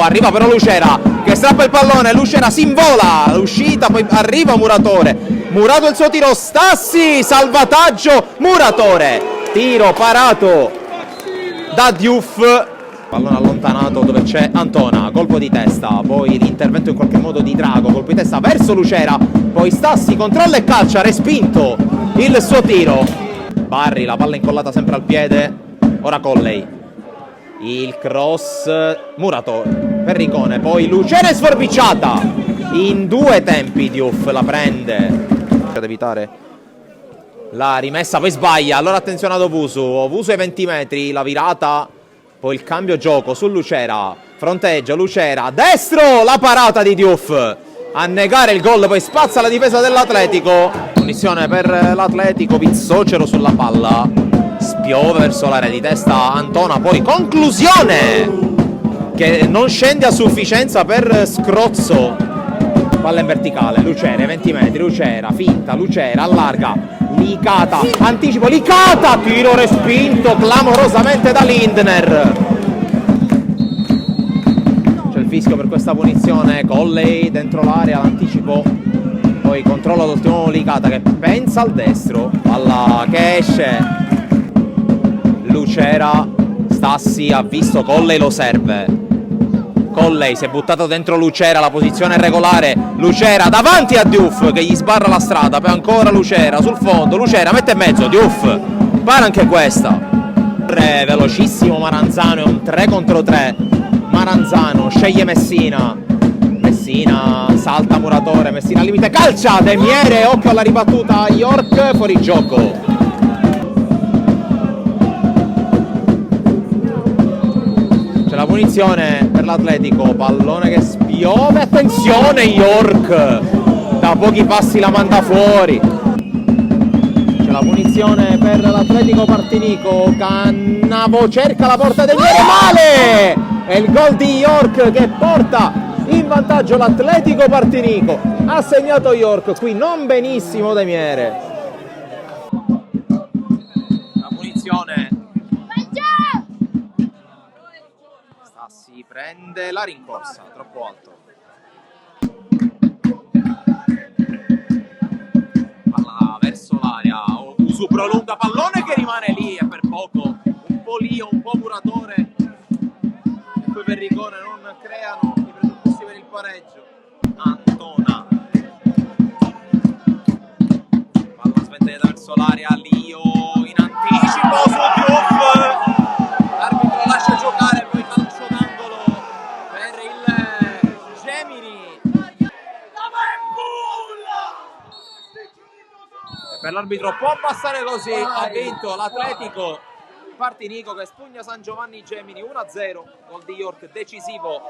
arriva però Lucera che strappa il pallone, Lucera si invola, l'uscita, poi arriva Muratore, Murato il suo tiro, Stassi, salvataggio, Muratore, tiro parato da Diouf, pallone allontanato dove c'è Antona, colpo di testa, poi l'intervento in qualche modo di Drago, colpo di testa verso Lucera, poi Stassi controlla e calcia, respinto il suo tiro, Barri, la palla incollata sempre al piede, ora Colley, il cross, Murato, Perricone, poi Lucera è sforbiciata, in due tempi Diouf la prende, ad evitare la rimessa, poi sbaglia, allora attenzione ad Ovusu ai 20 metri, la virata, poi il cambio gioco su Lucera, fronteggia Lucera, destro, la parata di Diouf, a negare il gol, poi spazza la difesa dell'Atletico, punizione per l'Atletico, Pizzocero sulla palla, spiove verso l'area di testa Antona, poi conclusione che non scende a sufficienza per Scrozzo, palla in verticale, Lucera ai 20 metri, Lucera, finta, Lucera, allarga, Licata, anticipo, Licata, tiro respinto clamorosamente da Lindner. C'è il fischio per questa punizione, Colley dentro l'area, l'anticipo, poi controllo d'ultimo uomo Licata che pensa al destro, palla che esce, Lucera, Stassi ha visto Colley, lo serve. Colley si è buttato dentro Lucera, la posizione è regolare, Lucera davanti a Diouf che gli sbarra la strada, poi ancora Lucera sul fondo, Lucera mette in mezzo, Diouf para anche questa, velocissimo Maranzano, è un 3 contro 3, Maranzano sceglie Messina, Messina salta Muratore, Messina al limite, calcia De Miere, occhio alla ribattuta, York fuori gioco. La punizione per l'Atletico, pallone che spiove, attenzione York, da pochi passi la manda fuori. C'è la punizione per l'Atletico Partinico, Cannavo cerca la porta del Miere, male! È il gol di York che porta in vantaggio l'Atletico Partinico, ha segnato York, qui non benissimo De Miere. La punizione, si prende la rincorsa, troppo alto. Palla verso l'area, Ovusu prolunga, pallone che rimane lì e per poco, un po' Lio, un po' Muratore e poi Perricone non creano i presupposti per il pareggio. Antona, palla sventata verso l'area, Lio in anticipo su Diouf, l'arbitro lascia giocare, poi calcio d'angolo per il Gemini e per l'arbitro può passare così, ha vinto l'Atletico Partinico che spugna San Giovanni Gemini 1-0, gol di York decisivo.